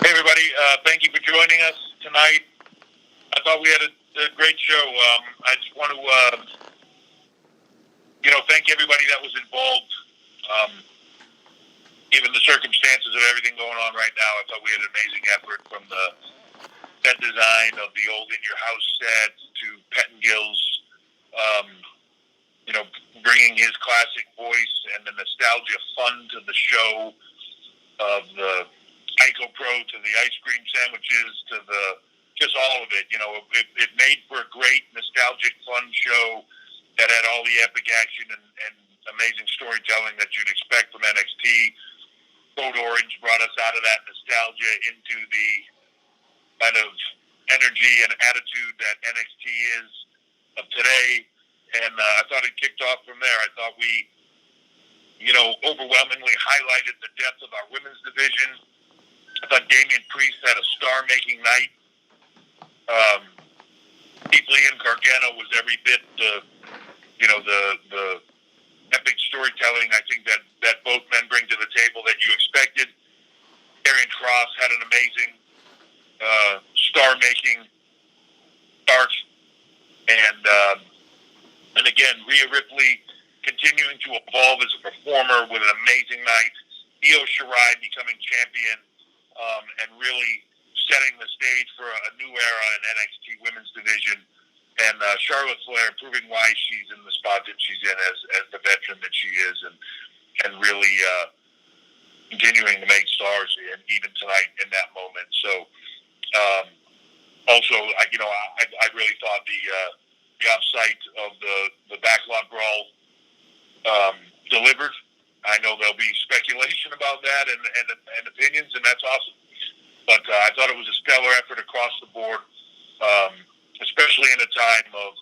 Hey, everybody. Thank you for joining us tonight. I thought we had a great show. I just want to, thank everybody that was involved. Given the circumstances of everything going on right now, I thought we had an amazing effort from the set design of the old In Your House set to Pettingill's, bringing his classic voice and the nostalgia fun to the show, of the Ico Pro to the ice cream sandwiches to just all of it. It made for a great nostalgic fun show that had all the epic action and amazing storytelling that you'd expect from NXT. Code Orange brought us out of that nostalgia into the kind of energy and attitude that NXT is of today. And I thought it kicked off from there. I thought we, overwhelmingly highlighted the depth of our women's division. I thought Damian Priest had a star-making night. Keith Lee and Gargano was every bit the epic storytelling I think that both men bring to the table that you expected. Karrion Kross had an amazing star-making start. And again, Rhea Ripley continuing to evolve as a performer with an amazing night. Io Shirai becoming champion and really setting the stage for a new era in NXT Women's Division. And Charlotte Flair proving why she's in the spot that she's in as the veteran that she is, and really continuing to make stars even tonight in that moment. So, also, I really thought the offsite of the backlot brawl delivered. I know there'll be speculation about that and opinions, and that's awesome. But I thought it was a stellar effort across the board. Especially in a time of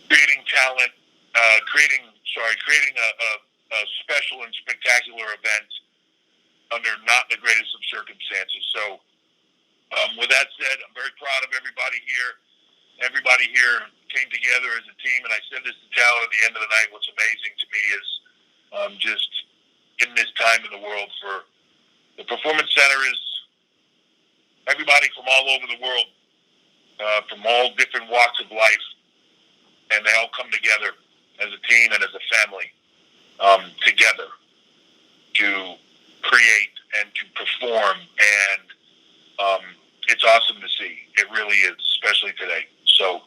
creating talent, creating a special and spectacular event under not the greatest of circumstances. So, with that said, I'm very proud of everybody here. Everybody here came together as a team, and I said this to Talon at the end of the night. What's amazing to me is just in this time in the world for the Performance Center is everybody from all over the world. From all different walks of life, and they all come together as a team and as a family together to create and to perform, and it's awesome to see. It really is, especially today. So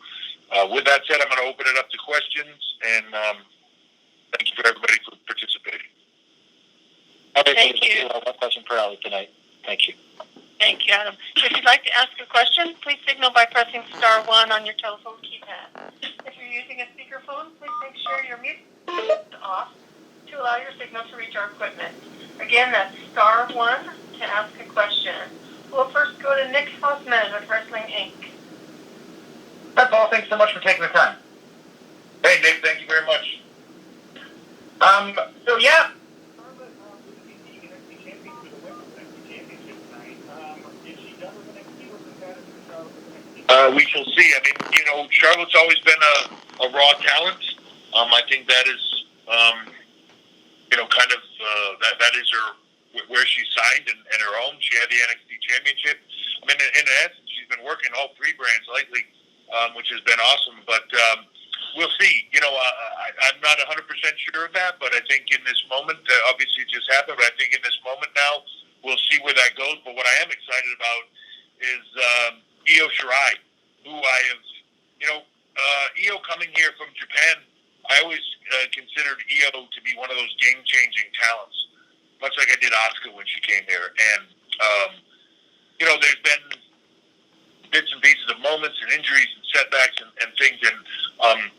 with that said, I'm going to open it up to questions, and thank you for everybody for participating. Thank you. One question per hour tonight. Thank you. Thank you, Adam. If you'd like to ask a question, please signal by pressing star 1 on your telephone keypad. If you're using a speakerphone, please make sure your mute is off to allow your signal to reach our equipment. Again, that's star 1 to ask a question. We'll first go to Nick Houseman with Wrestling Inc. That's all. Thanks so much for taking the time. Hey, Nick, thank you very much. So yeah. We shall see. I mean, Charlotte's always been a raw talent. I think that is, kind of that is where she signed and her own. She had the NXT Championship. I mean, in essence, she's been working all 3 brands lately, which has been awesome. But we'll see. I'm not 100% sure of that, but I think in this moment, obviously it just happened, but I think in this moment now, we'll see where that goes. But what I am excited about is Io Shirai, who I have, Io coming here from Japan, I always considered Io to be one of those game-changing talents, much like I did Asuka when she came here. And, there's been bits and pieces of moments and injuries and setbacks and things, and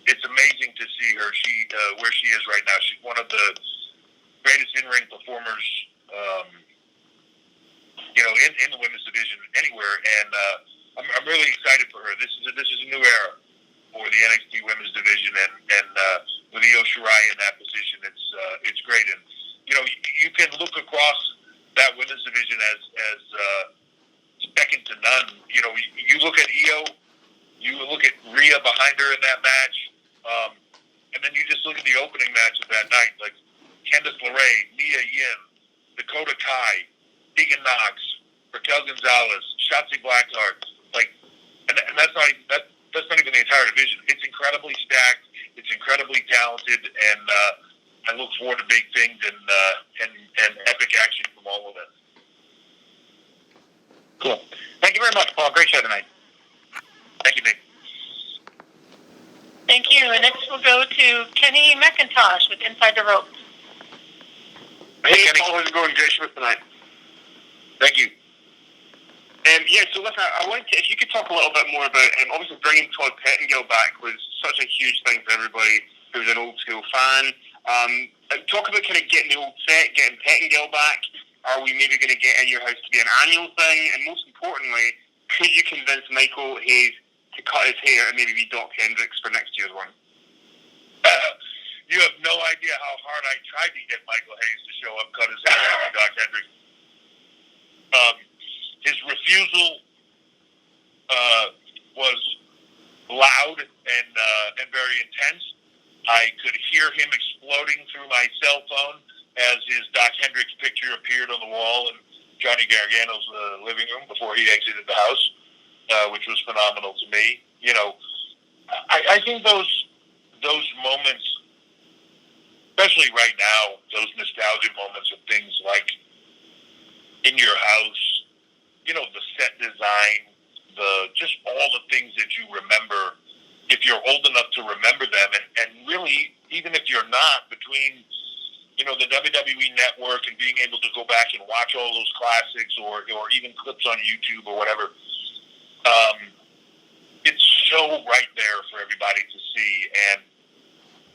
it's amazing to see her. Where she is right now. She's one of the greatest in-ring performers, in the women's division anywhere, and I'm really excited for her. This is a new era for the NXT Women's Division, and with Io Shirai in that position, it's great. And you can look across that women's division as second to none. You look at Io, you look at Rhea behind her in that match, and then you just look at the opening match of that night, like Candice LeRae, Mia Yim, Dakota Kai, Tegan Knox, Raquel Gonzalez, Shotzi Blackheart, and that's not even the entire division. It's incredibly stacked. It's incredibly talented, and I look forward to big things and epic action from all of it. Cool. Thank you very much, Paul. Great show tonight. Thank you, Nick. Thank you. And next we'll go to Kenny McIntosh with Inside the Ropes. Hey, Kenny. Paul, how's it going? Great show tonight. Thank you. So listen, I wanted to, if you could talk a little bit more about, obviously bringing Todd Pettengill back was such a huge thing for everybody who's an old school fan. Talk about kind of getting the old set, getting Pettengill back. Are we maybe going to get In Your House to be an annual thing? And most importantly, could you convince Michael Hayes to cut his hair and maybe be Doc Hendricks for next year's one? You have no idea how hard I tried to get Michael Hayes to show up, cut his hair, and Doc Hendricks. His refusal was loud and very intense. I could hear him exploding through my cell phone as his Doc Hendricks picture appeared on the wall in Johnny Gargano's living room before he exited the house, which was phenomenal to me. You know, I think those moments, especially right now, those nostalgia moments of things like In Your House, you know, the set design, just all the things that you remember, if you're old enough to remember them, and really, even if you're not, between, you know, the WWE Network and being able to go back and watch all those classics or even clips on YouTube or whatever, it's so right there for everybody to see. And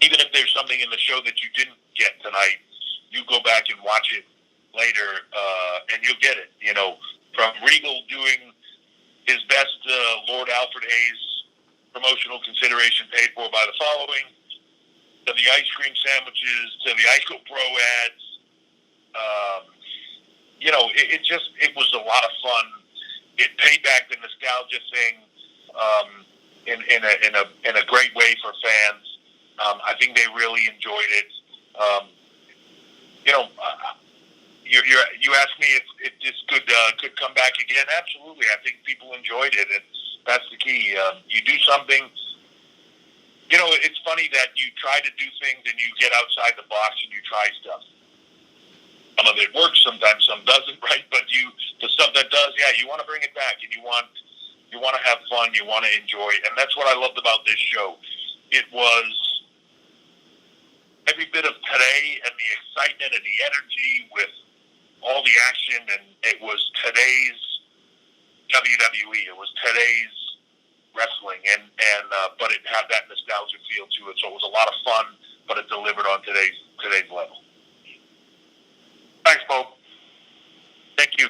even if there's something in the show that you didn't get tonight, you go back and watch it later, and you'll get it. You know, from Regal doing his best Lord Alfred Hayes promotional consideration paid for by the following, to the ice cream sandwiches, to the Ico Pro ads. You know, it was a lot of fun. It paid back the nostalgia thing in a great way for fans. I think they really enjoyed it. You know, you asked me if this could come back again. Absolutely, I think people enjoyed it, and that's the key. You do something. You know, it's funny that you try to do things and you get outside the box and you try stuff. Some of it works, sometimes some doesn't, right? But the stuff that does, yeah, you want to bring it back, and you want to have fun, you want to enjoy it, and that's what I loved about this show. It was every bit of today and the excitement and the energy with all the action, and it was today's WWE. It was today's wrestling, but it had that nostalgia feel to it. So it was a lot of fun, but it delivered on today's level. Thanks, Bob. Thank you.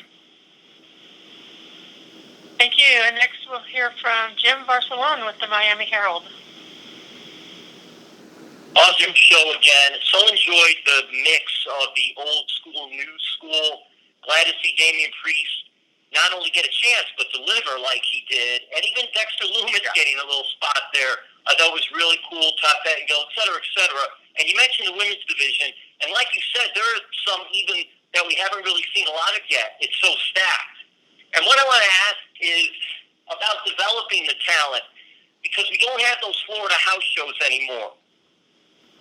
Thank you. And next we'll hear from Jim Barcelona with the Miami Herald. Awesome show again. So enjoyed the mix of the old school, new school. Glad to see Damian Priest not only get a chance, but deliver like he did. And even Dexter Lumis getting a little spot there. I thought was really cool. Todd Pettengill, et cetera, et cetera. And you mentioned the women's division. And like you said, there are some even that we haven't really seen a lot of yet. It's so stacked. And what I want to ask is about developing the talent, because we don't have those Florida house shows anymore.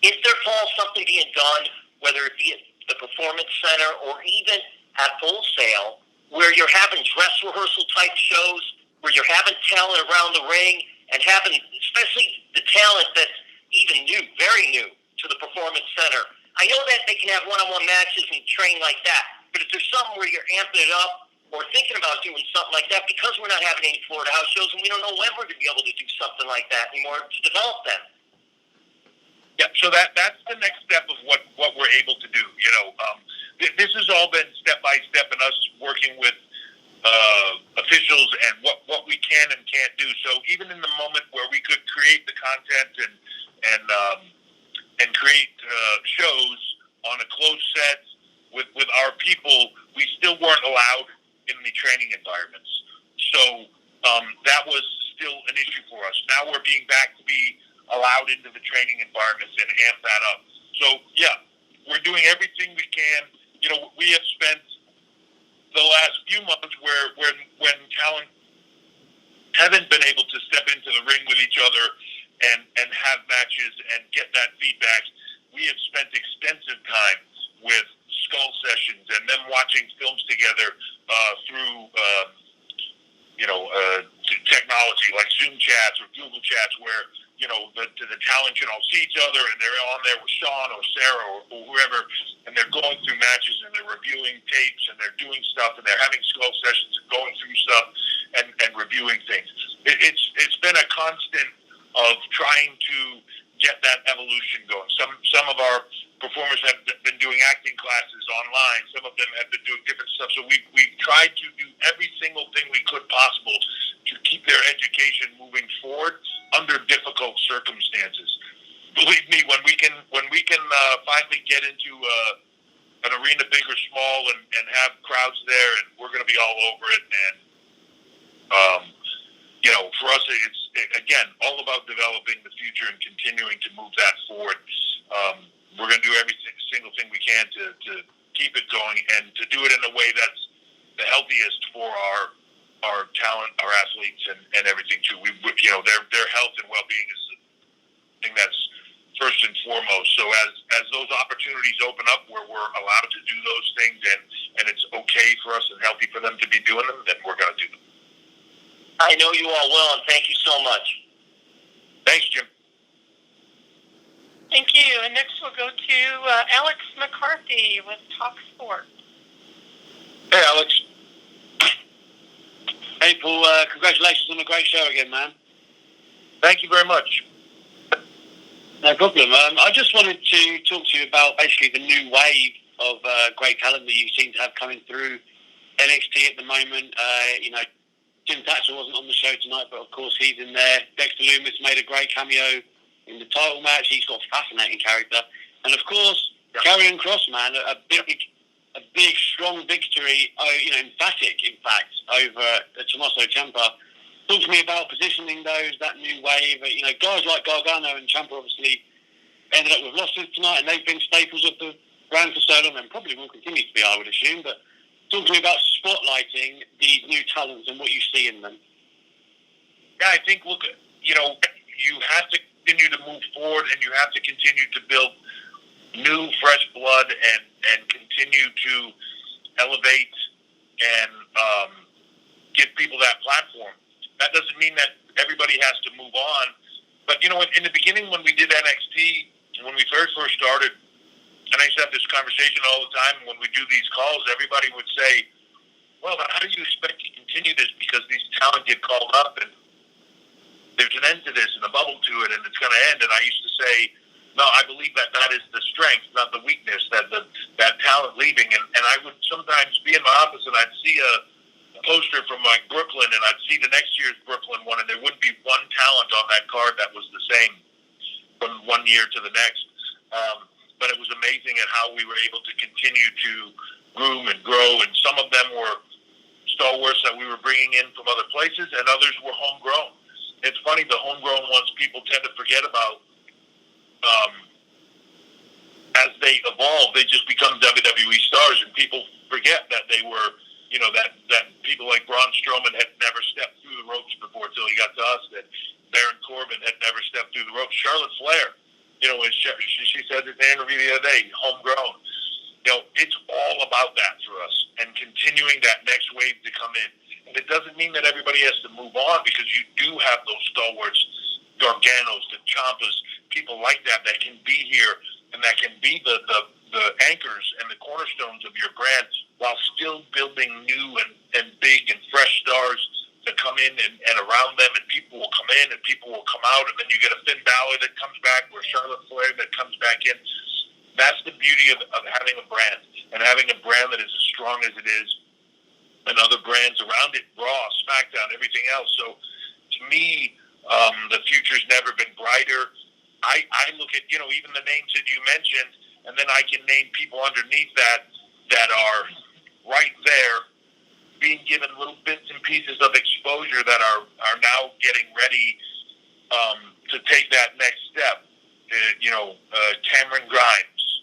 Is there, Paul, something being done, whether it be at the Performance Center or even at Full Sail, where you're having dress rehearsal type shows, where you're having talent around the ring, and having, especially the talent that's even new, very new, to the Performance Center? I know that they can have one-on-one matches and train like that, but if there's something where you're amping it up or thinking about doing something like that, because we're not having any Florida house shows and we don't know when we're going to be able to do something like that anymore to develop them. Yeah, so that's the next step of what we're able to do. You know, this has all been step by step, and us working with officials and what we can and can't do. So even in the moment where we could create the content and create shows on a closed set with our people, we still weren't allowed in the training environments. So that was still an issue for us. Now we're being back to be allowed into the training environments and amp that up. So, yeah, we're doing everything we can. You know, we have spent the last few months when talent haven't been able to step into the ring with each other and have matches and get that feedback, we have spent extensive time with skull sessions and them watching films together through technology like Zoom chats or Google chats where the talent can all see each other and they're on there with Sean or Sarah or whoever, and they're going through matches and they're reviewing tapes and they're doing stuff and they're having skull sessions and going through stuff and reviewing things. It's been a constant of trying to get that evolution going. Some of our performers have been doing acting classes online. Some of them have been doing different stuff. So we've tried to do every single thing we could possible to keep their education moving forward under difficult circumstances. Believe me, when we can finally get into an arena, big or small, and have crowds there, and we're going to be all over it. And for us, it's again all about developing the future and continuing to move that forward. We're going to do every single thing we can to keep it going and to do it in a way that's the healthiest for our talent, our athletes, and everything too. Their health and well-being is the thing that's first and foremost. So as those opportunities open up where we're allowed to do those things and it's okay for us and healthy for them to be doing them, then we're going to do them. I know you all will, and thank you so much. Thanks, Jim. Thank you. And next we'll go to Alex McCarthy with Talk Sport. Hey, Alex. Hey, Paul. Congratulations on a great show again, man. Thank you very much. No problem. I just wanted to talk to you about basically the new wave of great talent that you seem to have coming through NXT at the moment. Jim Thatcher wasn't on the show tonight, but of course he's in there. Dexter Lumis made a great cameo in the title match. He's got a fascinating character. And of course, Karrion Kross, man, a big, strong victory, emphatic, in fact, over Tommaso Ciampa. Talk to me about positioning that new wave. Guys like Gargano and Ciampa obviously ended up with losses tonight, and they've been staples of the brand for so long, and probably will continue to be, I would assume. But talk to me about spotlighting these new talents and what you see in them. Yeah, I think, look, you have to continue to move forward and you have to continue to build new, fresh blood and continue to elevate and give people that platform. That doesn't mean that everybody has to move on. But, in the beginning when we did NXT, when we first started, and I used to have this conversation all the time when we do these calls, everybody would say, well, how do you expect to continue this because these talent get called up and there's an end to this and a bubble to it and it's going to end. And I used to say, no, I believe that is the strength, not the weakness, that talent leaving. And I would sometimes be in my office and I'd see a poster from like Brooklyn and I'd see the next year's Brooklyn one and there wouldn't be one talent on that card that was the same from one year to the next. But it was amazing at how we were able to continue to groom and grow, and some of them were stalwarts that we were bringing in from other places, and others were homegrown. It's funny, the homegrown ones people tend to forget about. As they evolve, they just become WWE stars, and people forget that they were, that people like Braun Strowman had never stepped through the ropes before until he got to us, that Baron Corbin had never stepped through the ropes. Charlotte Flair, she said in the interview the other day, homegrown. It's all about that for us and continuing that next wave to come in. And it doesn't mean that everybody has to move on because you do have those stalwarts, Garganos, the Ciampas, people like that can be here and that can be the anchors and the cornerstones of your brand while still building new and big and fresh stars to come in and around them, and people will come in and people will come out, and then you get a Finn Balor that comes back or Charlotte Flair that comes back in. That's the beauty of having a brand and having a brand that is as strong as it is and other brands around it, Raw, SmackDown, everything else. So to me, the future's never been brighter. I look at, even the names that you mentioned, and then I can name people underneath that are right there being given little bits and pieces of exposure that are now getting ready to take that next step. Cameron Grimes,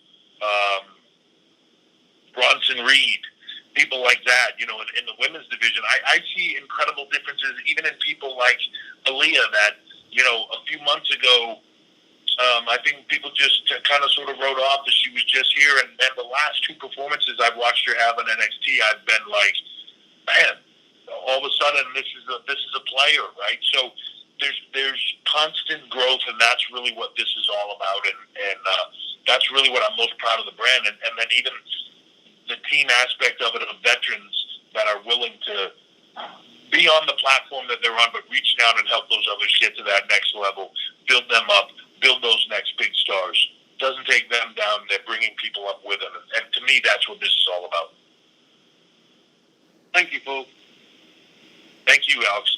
Bronson Reed, people like that, in the women's division. I see incredible differences even in people like Aaliyah that, a few months ago, I think people just kind of sort of wrote off that she was just here. And the last two performances I've watched her have on NXT, I've been like, man, all of a sudden this is a player, right? So there's constant growth, and that's really what this is all about. And that's really what I'm most proud of the brand. And then even the team aspect of it, of veterans that are willing to be on the platform that they're on, but reach down and help those others get to that next level, build them up, build those next big stars. Doesn't take them down. They're bringing people up with them. And to me, that's what this is all about. Thank you, Paul. Thank you, Alex.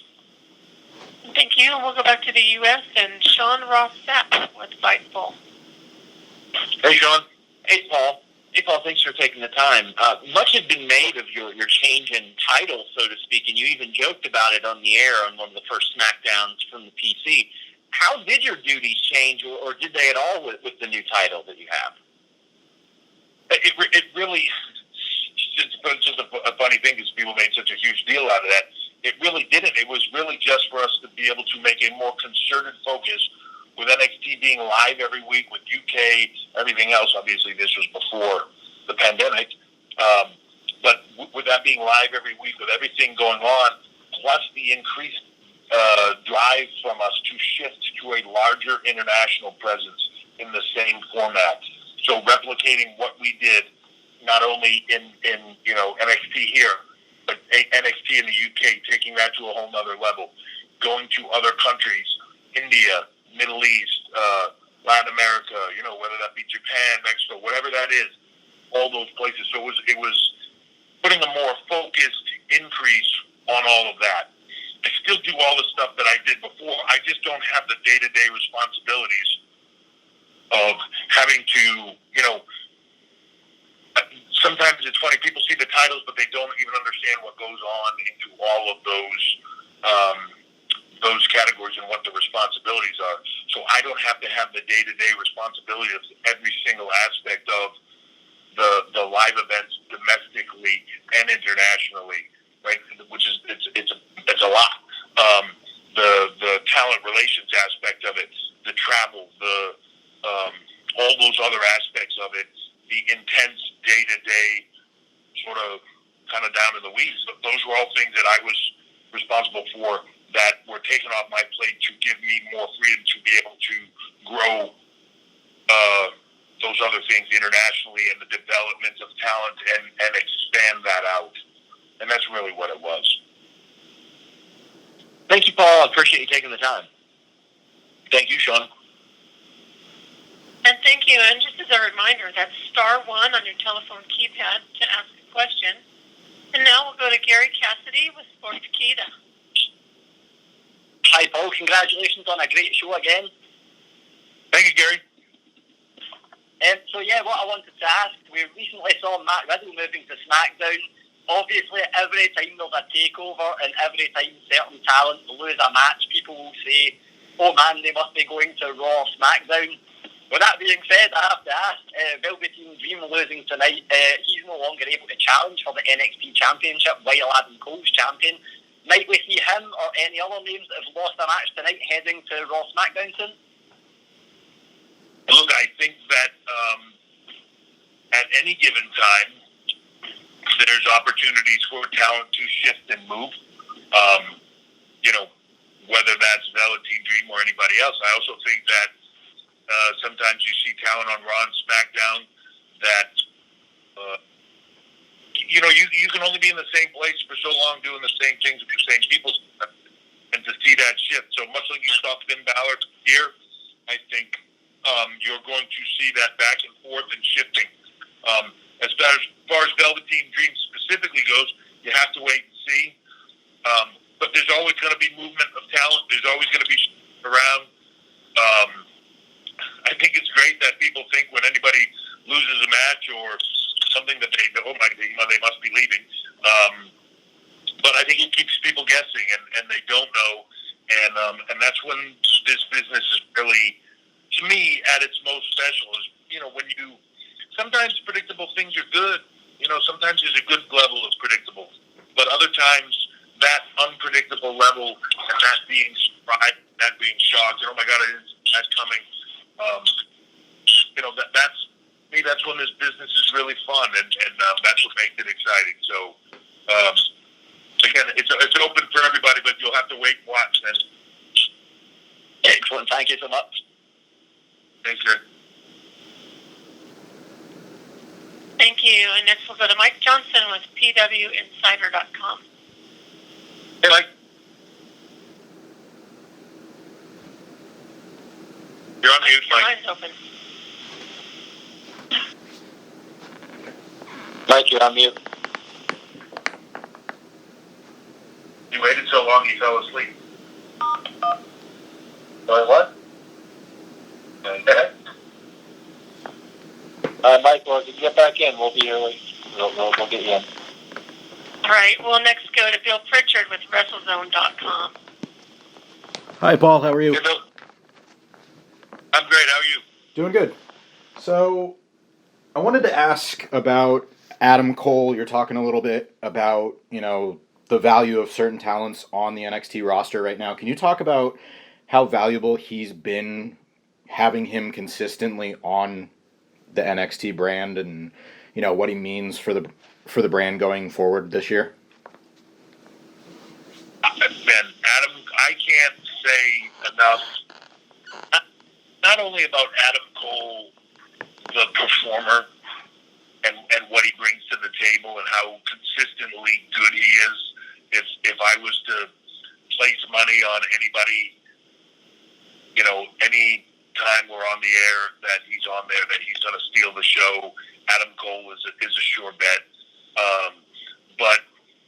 Thank you. And we'll go back to the U.S. and Sean Ross Sapp with Fightful. Hey, Sean. Hey, Paul. Hey, Paul, thanks for taking the time. Much has been made of your change in title, so to speak, and you even joked about it on the air on one of the first SmackDowns from the PC. How did your duties change, or did they at all with the new title that you have? It really, it's just a funny thing because people made such a huge deal out of that. It really didn't. It was really just for us to be able to make a more concerted focus with NXT being live every week, with UK, everything else. Obviously, this was before the pandemic. But with that being live every week, with everything going on, plus the increased drive from us to shift to a larger international presence in the same format. So replicating what we did, not only in NXT here, but NXT in the UK, taking that to a whole nother level, going to other countries, India, Middle East, Latin America, whether that be Japan, Mexico, whatever that is, all those places. So it was putting a more focused increase on all of that. I still do all the stuff that I did before. I just don't have the day-to-day responsibilities of having to, sometimes it's funny, people see the titles, but they don't even understand what goes on into all of those categories and what the responsibilities are. So I don't have to have the day-to-day responsibility of every single aspect of the live events domestically and internationally, right? Which is it's a lot. The talent relations aspect of it, the travel, all those other aspects of it, the intense day-to-day sort of kind of down in the weeds. Those were all things that I was responsible for that were taken off my plate to give me more freedom to be able to grow those other things internationally and the development of talent and expand that out. And that's really what it was. Thank you, Paul. I appreciate you taking the time. Thank you, Sean. And thank you. And just as a reminder, that's *1 on your telephone keypad to ask a question. And now we'll go to Gary Cassidy with Sportskeeda. Hi, Paul. Congratulations on a great show again. Thank you, Gary. What I wanted to ask, we recently saw Matt Riddle moving to SmackDown. Obviously, every time there's a takeover and every time certain talent lose a match, people will say, oh man, they must be going to Raw or SmackDown. With that being said, I have to ask, Velveteen Dream losing tonight, he's no longer able to challenge for the NXT Championship while Adam Cole's champion. Might we see him or any other names that have lost a match tonight heading to Raw SmackDown soon? Look, I think that at any given time, there's opportunities for talent to shift and move. Whether that's Velveteen Dream or anybody else. I also think that sometimes you see talent on Raw and SmackDown that you can only be in the same place for so long doing the same things with the same people, and to see that shift. So much like you saw Finn Balor here, I think you're going to see that back and forth and shifting. As far as Velveteen Dream specifically goes, you have to wait and see. But there's always going to be movement of talent. There's always going to be around. I think it's great that people think when anybody loses a match or something that they must be leaving. But I think it keeps people guessing, and they don't know. And that's when this business is really, to me, at its most special. Is when you sometimes predictable things are good, sometimes there's a good level of predictable, but other times that unpredictable level and that being surprised, that being shocked, and oh my God, that's coming. That's when this business is really fun, and that's what makes it exciting. So, again, it's open for everybody, but you'll have to wait and watch then. Excellent. Thank you so much. Thanks, sir. Thank you. And next we'll go to Mike Johnson with PWInsider.com. Hey, Mike. You're on mute, Your Mike. line's open. Mike, you're on mute. You waited so long, you fell asleep. Sorry, what? Okay. Mike, well, if you get back in, we'll be early. We'll get you in. All right. We'll next go to Bill Pritchard with WrestleZone.com. Hi, Paul. How are you? Hey, Bill. I'm great. How are you? Doing good. So, I wanted to ask about Adam Cole. You're talking a little bit about, the value of certain talents on the NXT roster right now. Can you talk about how valuable he's been having him consistently on the NXT brand and, what he means for the brand going forward this year? Man, Adam, I can't say enough. Not only about Adam Cole, the performer, and what he brings to the table and how consistently good he is. If I was to place money on anybody, any time we're on the air that he's on there, that he's going to steal the show, Adam Cole is a sure bet. But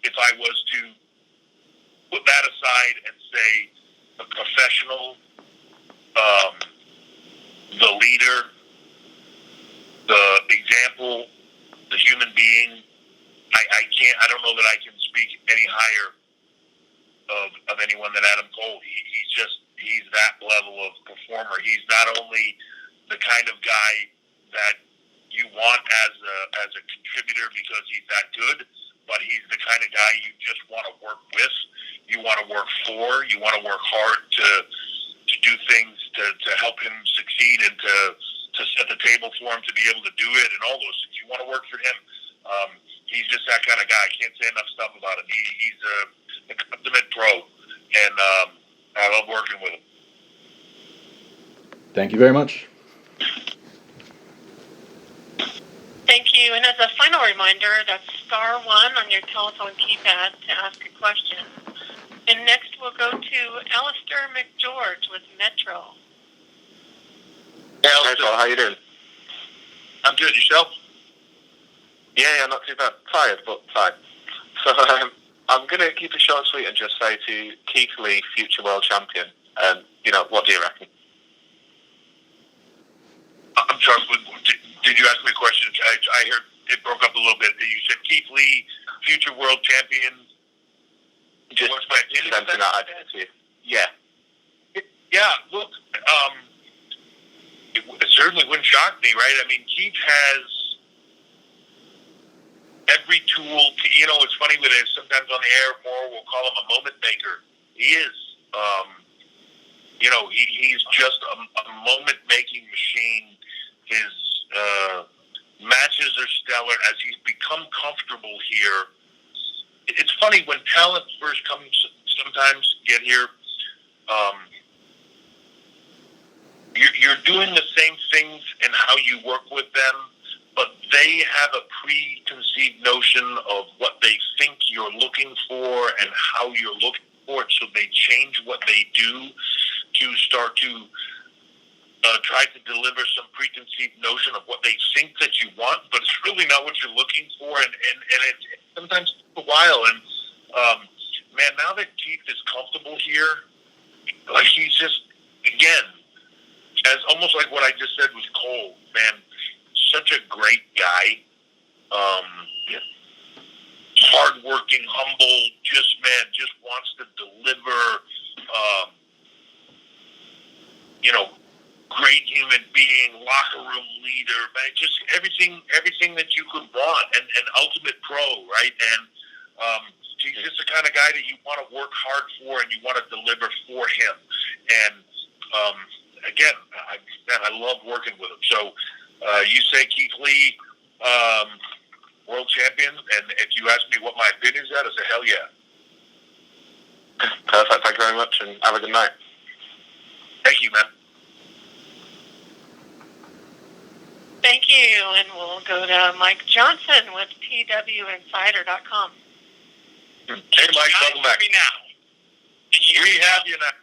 if I was to put that aside and say the professional, the leader, the example, the human being, I don't know that I can speak any higher of anyone than Adam Cole. He's that level of performer. He's not only the kind of guy that you want as a contributor because he's that good, but he's the kind of guy you just want to work with, you want to work for, you want to work hard to do things to help him succeed and to set the table for him to be able to do it and all those things. You want to work for him. He's just that kind of guy. I can't say enough stuff about him. He's a consummate pro, and I love working with him. Thank you very much. Thank you. And as a final reminder, that's *1 on your telephone keypad to ask a question. And next we'll go to Alastair McGeorge with Metro. Hey, Alastair, how you doing? I'm good. Yourself? Yeah, not too bad. Tired, but fine. So I'm going to keep it short and sweet and just say to Keith Lee, future world champion, what do you reckon? I'm sorry, did you ask me a question? I heard it broke up a little bit. You said Keith Lee, future world champion. Just what's my opinion? Sensing that identity. Yeah. Yeah, look, it certainly wouldn't shock me, right? I mean, Keith has every tool to, it's funny with it, sometimes on the air more we'll call him a moment maker. He is. He's just a moment making machine. His matches are stellar as he's become comfortable here. It's funny when talent first comes, sometimes get here, you're doing the same things in how you work with them, but they have a preconceived notion of what they think you're looking for and how you're looking for it, so they change what they do to start to try to deliver some preconceived notion of what they think that you want, but it's really not what you're looking for, and it sometimes takes a while. And man, now that Keith is comfortable here, like he's just, again, as almost like what I just said with Cole, man, such a great guy, hardworking, humble, just wants to deliver, great human being, lock locker room leader, man, just everything that you could want, and ultimate pro, right? And he's just the kind of guy that you want to work hard for and you want to deliver for him. And again, I love working with him. So you say Keith Lee, world champion, and if you ask me what my opinion is, I say hell yeah. Perfect. Thank you very much, and have a good night. Thank you, man. Thank you, and we'll go to Mike Johnson with PWInsider.com. Hey, Mike, welcome back. Me now. Can you hear me have you now.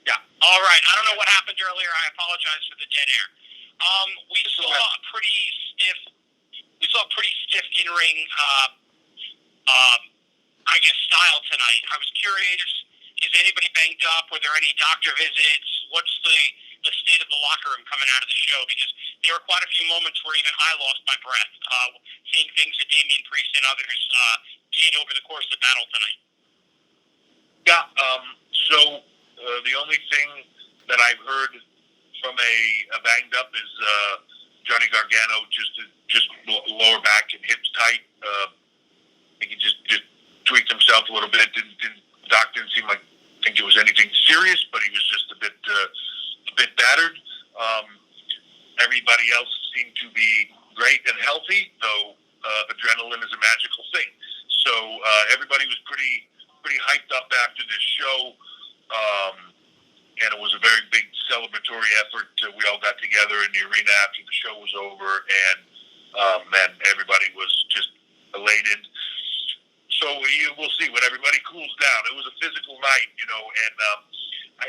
Yeah. All right. I don't know what happened earlier. I apologize for the dead air. We saw a pretty stiff in-ring, I guess, style tonight. I was curious, is anybody banged up? Were there any doctor visits? What's the state of the locker room coming out of the show? Because there were quite a few moments where even I lost my breath, seeing things that Damian Priest and others did over the course of the battle tonight. Yeah, so the only thing that I've heard from a banged up is Johnny Gargano just lower back and hips tight. I think he just tweaked himself a little bit. Doc didn't seem like think it was anything serious, but he was just a bit battered. Everybody else seemed to be great and healthy, though adrenaline is a magical thing. So everybody was pretty hyped up after this show, and it was a very big celebratory effort. We all got together in the arena after the show was over, and man, everybody was just elated. So we'll see when everybody cools down. It was a physical night, and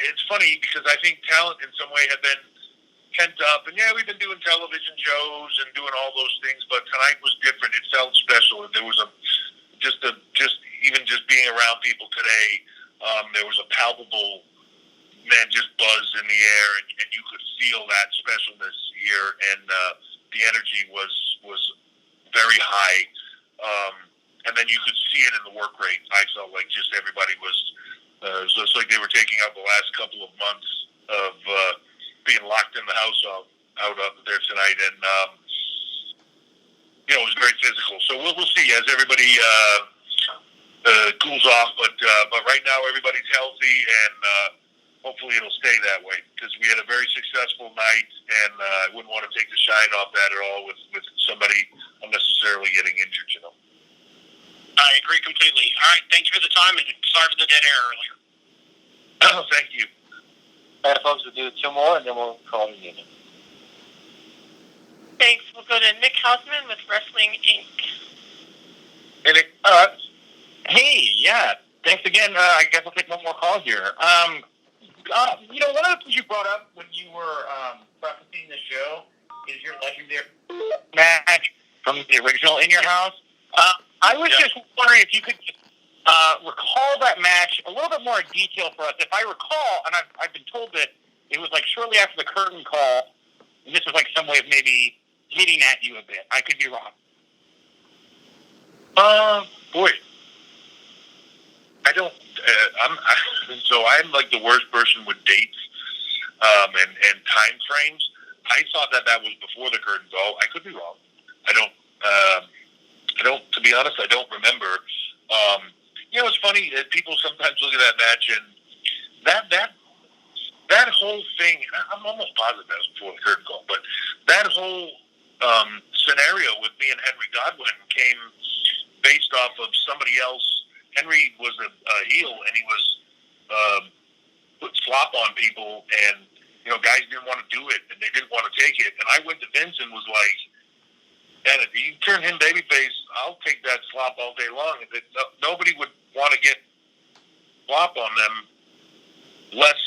it's funny because I think talent in some way had been pent up, and we've been doing television shows and doing all those things, but tonight was different. It felt special. There was just being around people today, there was a palpable just buzz in the air, and you could feel that specialness here, and the energy was very high, and then you could see it in the work rate. I felt like just everybody was just like they were taking out the last couple of months of being locked in the house out up there tonight, and it was very physical. So we'll see as everybody cools off, but right now everybody's healthy, and hopefully it'll stay that way, because we had a very successful night, and I wouldn't want to take the shine off that at all with somebody unnecessarily getting injured. I agree completely. All right, thank you for the time, and sorry for the dead air earlier. Thank you. All right, folks, we'll do 2 more, and then we'll call it a unit. Thanks. We'll go to Nick Houseman with Wrestling Inc. Hey, Nick. Hey, yeah. Thanks again. I guess I'll take one more call here. One of the things you brought up when you were prefacing the show is your legendary match from the original In Your House. I was just wondering if you could recall that match a little bit more in detail for us. If I recall, and I've been told that it was like shortly after the curtain call, and this was like some way of maybe hitting at you a bit. I could be wrong. Boy, I don't. I'm like the worst person with dates and time frames. I thought that was before the curtain call. I could be wrong. I don't. To be honest, I don't remember. It's funny that people sometimes look at that match and that whole thing. I'm almost positive that was before the curtain call, but that whole scenario with me and Henry Godwin came based off of somebody else. Henry was a heel, and he was put slop on people, and guys didn't want to do it, and they didn't want to take it. And I went to Vince and was like, "And if you turn him babyface, I'll take that slop all day long." And nobody would want to get slop on them less,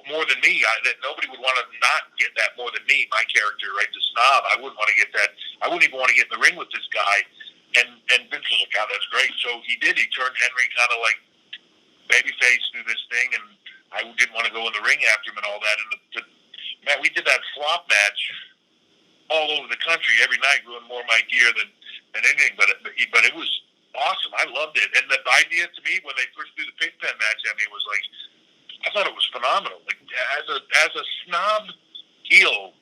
more than me. That nobody would want to not get that more than me. My character, right, the snob. I wouldn't want to get that. I wouldn't even want to get in the ring with this guy. And Vince was like, "God, that's great." So he did. He turned Henry kind of like babyface through this thing, and I didn't want to go in the ring after him and all that. And man, we did that flop match all over the country every night, ruined more of my gear than anything. But it was awesome. I loved it. And the idea to me when they first threw the pigpen match at me was like, I thought it was phenomenal. Like as a snob heel,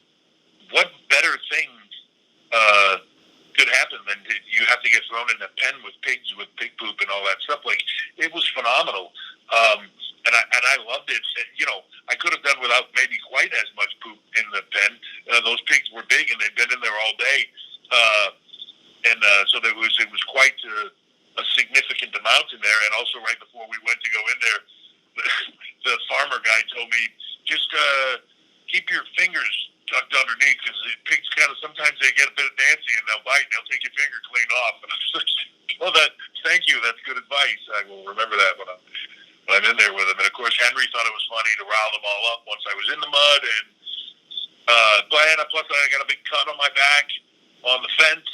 what better thing could happen than you have to get thrown in a pen with pigs with pig poop and all that stuff? Like, it was phenomenal. And I loved it. You know, I could have done without maybe quite as much poop in the pen. Those pigs were big and they'd been in there all day. So it was quite a significant amount in there. And also right before we went to go in there, the farmer guy told me, just keep your fingers tucked underneath, because the pigs kind of, sometimes they get a bit of dancy and they'll bite and they'll take your finger clean off. And I was like, well, thank you, that's good advice. I will remember that when I'm in there with them. And of course, Henry thought it was funny to rile them all up once I was in the mud. And plus I got a big cut on my back on the fence,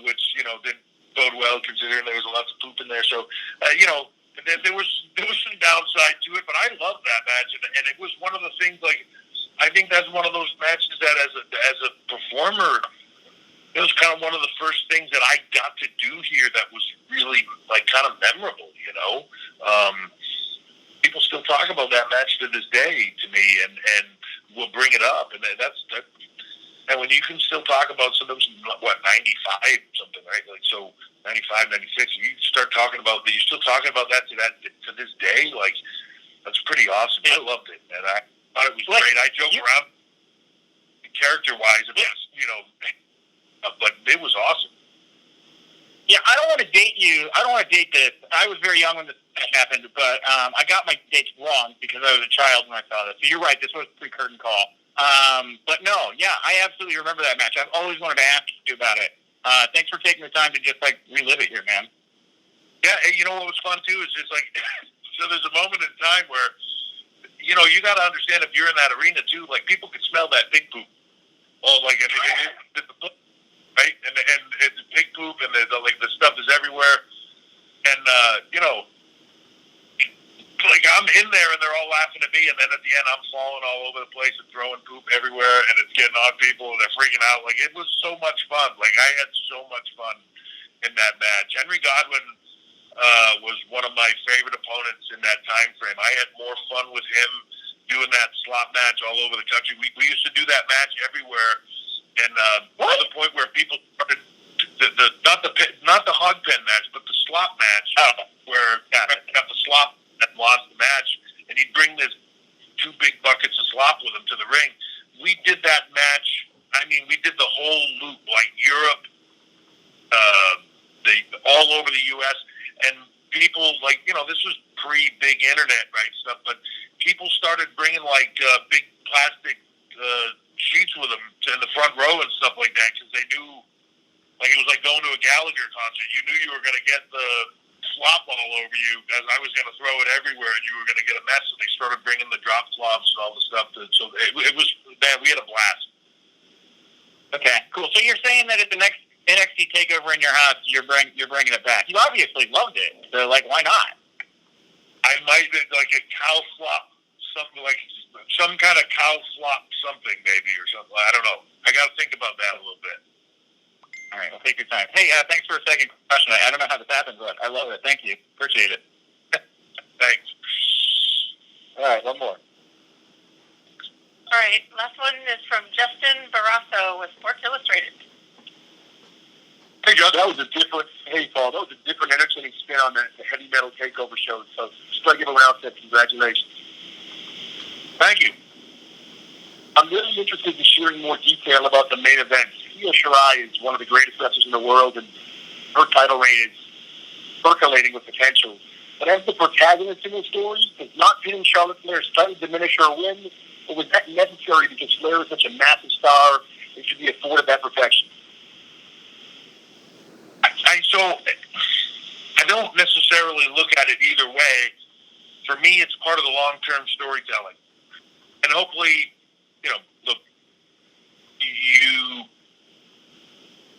which, you know, didn't bode well considering there was lots of poop in there. So, you know, there was some downside to it, but I loved that match, and it was one of the things, like, I think that's one of those matches that as a performer, it was kind of one of the first things that I got to do here that was really, like, kind of memorable, you know? People still talk about that match to this day to me, and will bring it up, and and when you can still talk about something, 95 something, right? Like, so 95, 96, you start talking about that, you're still talking about that to this day, like, that's pretty awesome. I loved it, and I thought it was great. I joke around character-wise, it was, you know, but it was awesome. Yeah, I don't want to date you. I don't want to date this. I was very young when this happened, but I got my dates wrong because I was a child when I saw this. So you're right. This was a pre-curtain call. But no, yeah, I absolutely remember that match. I've always wanted to ask you about it. Thanks for taking the time to just, like, relive it here, man. Yeah, and you know what was fun, too, is just, like, so there's a moment in time where, you know, you got to understand, if you're in that arena, too, like, people could smell that pig poop. Oh, like, right? And it's pig poop, and there's, like, the stuff is everywhere. And, you know, like, I'm in there, and they're all laughing at me, and then at the end, I'm falling all over the place and throwing poop everywhere, and it's getting on people, and they're freaking out. Like, it was so much fun. Like, I had so much fun in that match. Henry Godwin was one of my favorite opponents in that time frame. I had more fun with him doing that slop match all over the country. We used to do that match everywhere, and to the point where people started not the hog pen match, but the slop match, where got the slop and lost the match, and he'd bring this 2 big buckets of slop with him to the ring. We did that match. I mean, we did the whole loop, like Europe, all over the U.S., and people, like, you know, this was pre-big internet, right, stuff, but people started bringing, like, big plastic sheets with them in the front row and stuff like that, because they knew, like, it was like going to a Gallagher concert. You knew you were going to get the slop all over you, as I was going to throw it everywhere, and you were going to get a mess, and they started bringing the drop cloths and all the stuff. So it was, man, we had a blast. Okay, cool. So you're saying that at the next NXT TakeOver in your house, you're bringing it back. You obviously loved it, so, like, why not? I might, like, a cow slop, something like some kind of cow slop something, maybe, or something. I don't know. I got to think about that a little bit. All right, well, take your time. Hey, thanks for a second question. I don't know how this happened, but I love it. Thank you. Appreciate it. Thanks. All right, one more. All right, last one is from Justin Barroso with Sports Illustrated. Hey, Justin. Hey, Paul. That was a different, entertaining spin on the heavy metal takeover show. So just like everyone else said, congratulations. Thank you. I'm really interested in sharing more detail about the main event. Io Shirai is one of the greatest wrestlers in the world, and her title reign is percolating with potential. But as the protagonist in the story, does not pinning Charlotte Flair's title diminish her win, or was that necessary because Flair is such a massive star and should be afforded that protection? I don't necessarily look at it either way. For me, it's part of the long-term storytelling. And hopefully, you know, look,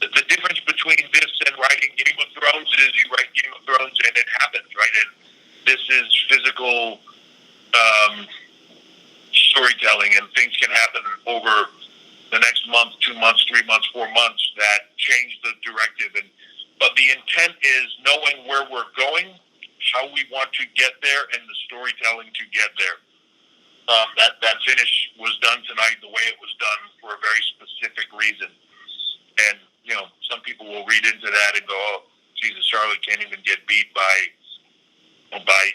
the difference between this and writing Game of Thrones is you write Game of Thrones and it happens, right? And this is physical storytelling, and things can happen over the next month, 2 months, 3 months, 4 months that change the directive. But the intent is knowing where we're going, how we want to get there, and the storytelling to get there. that finish was done tonight the way it was done for a very specific reason. And, some people will read into that and go, oh, Jesus, Charlotte can't even get beat by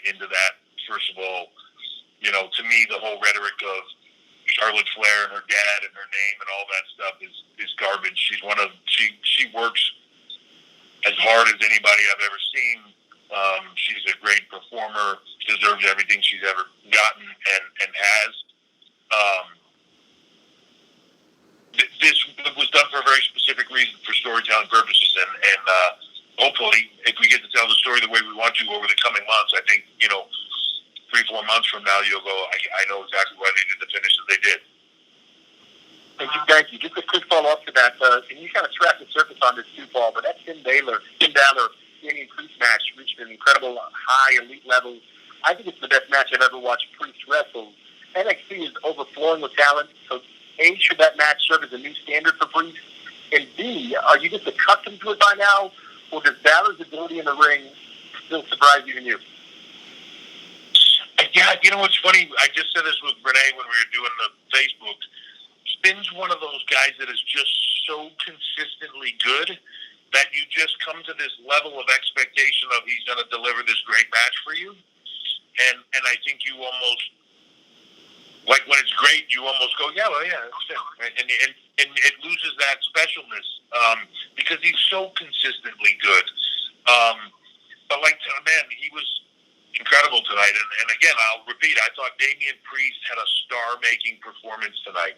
into that. First of all, to me, the whole rhetoric of Charlotte Flair and her dad and her name and all that stuff is garbage. She works as hard as anybody I've ever seen. She's a great performer, deserves everything she's ever gotten and has. This was done for a very specific reason, for storytelling purposes, and hopefully, if we get to tell the story the way we want to over the coming months, I think 3-4 months from now, you'll go, I know exactly why they did the finish that they did. Thank you. Just a quick follow-up to that. And you kind of scratched the surface on this too, Paul, but that Finn Balor, Damian Priest match reached an incredible high elite level. I think it's the best match I've ever watched Priest wrestle. NXT is overflowing with talent, so A, should that match serve as a new standard for Priest? And B, are you just accustomed to it by now, or does Balor's ability in the ring still surprise even you? Yeah, what's funny? I just said this with Renee when we were doing the Facebook. Finn's one of those guys that is just so consistently good that you just come to this level of expectation of he's going to deliver this great match for you. And I think you almost, like when it's great, you almost go, yeah, well, yeah, it's Finn. Right? And it loses that specialness because he's so consistently good. But man, he was incredible tonight. And again, I'll repeat, I thought Damian Priest had a star-making performance tonight.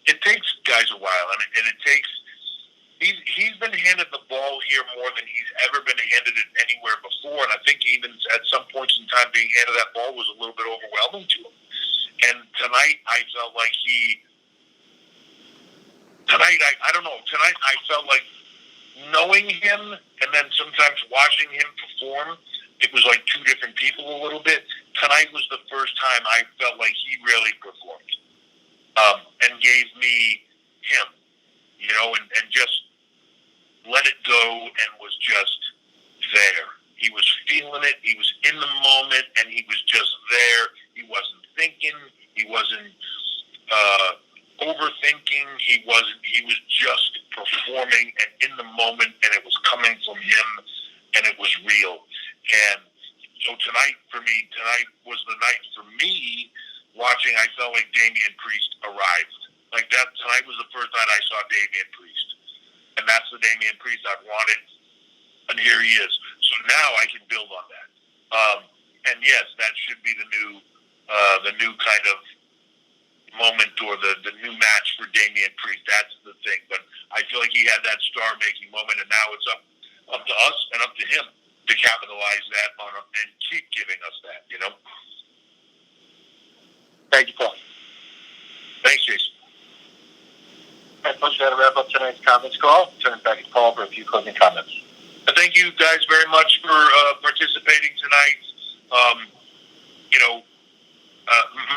It takes guys a while, and it takes. He's been handed the ball here more than he's ever been handed it anywhere before, and I think even at some points in time, being handed that ball was a little bit overwhelming to him. And tonight, I felt like I don't know. Tonight, I felt like knowing him, and then sometimes watching him perform, it was like two different people a little bit. Tonight was the first time I felt like he really performed and gave me him, and just let it go and was just there. He was feeling it. He was in the moment, and he was just there. He wasn't thinking. He wasn't overthinking. He was just performing and in the moment, and it was coming from him, and it was real. And so tonight was the night for me watching. I felt like Damian Priest arrived. Like that, tonight was the first night I saw Damian Priest. And that's the Damian Priest I've wanted. And here he is. So now I can build on that. And yes, that should be the new kind of moment or the new match for Damian Priest. That's the thing. But I feel like he had that star-making moment, and now it's up to us and up to him to capitalize that on and keep giving us that, Thank you, Paul. Thanks, Jason. That's much to wrap up tonight's conference call. Turn it back to Paul for a few closing comments. Thank you guys very much for participating tonight.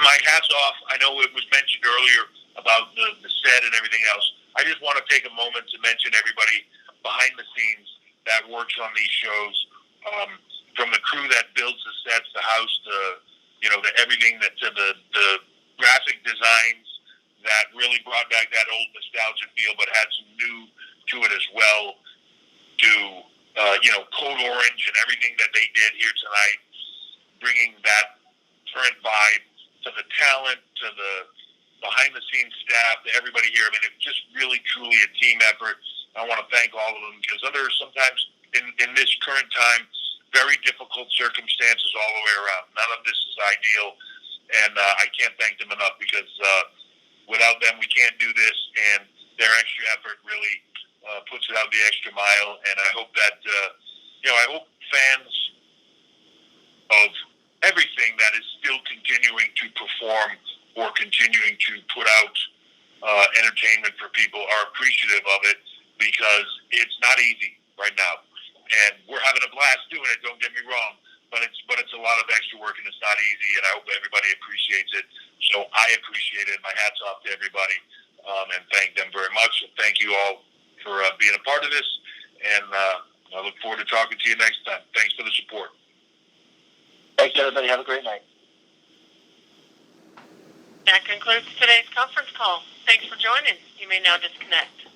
My hat's off. I know it was mentioned earlier about the set and everything else. I just want to take a moment to mention everybody behind the scenes that works on these shows, from the crew that builds the sets, the house, the everything that to the graphic designs that really brought back that old nostalgia feel, but had some new to it as well. To Code Orange and everything that they did here tonight, bringing that current vibe to the talent, to the behind-the-scenes staff, to everybody here. I mean, it's just really, truly a team effort. I want to thank all of them because under sometimes in this current time, very difficult circumstances all the way around. None of this is ideal, and I can't thank them enough because without them, we can't do this, and their extra effort really puts it out the extra mile. And I hope that, I hope fans of everything that is still continuing to perform or continuing to put out entertainment for people are appreciative of it, because it's not easy right now. And we're having a blast doing it, don't get me wrong, but it's a lot of extra work and it's not easy, and I hope everybody appreciates it. So I appreciate it. My hat's off to everybody, and thank them very much. And thank you all for being a part of this, and I look forward to talking to you next time. Thanks for the support. Thanks, everybody. Have a great night. That concludes today's conference call. Thanks for joining. You may now disconnect.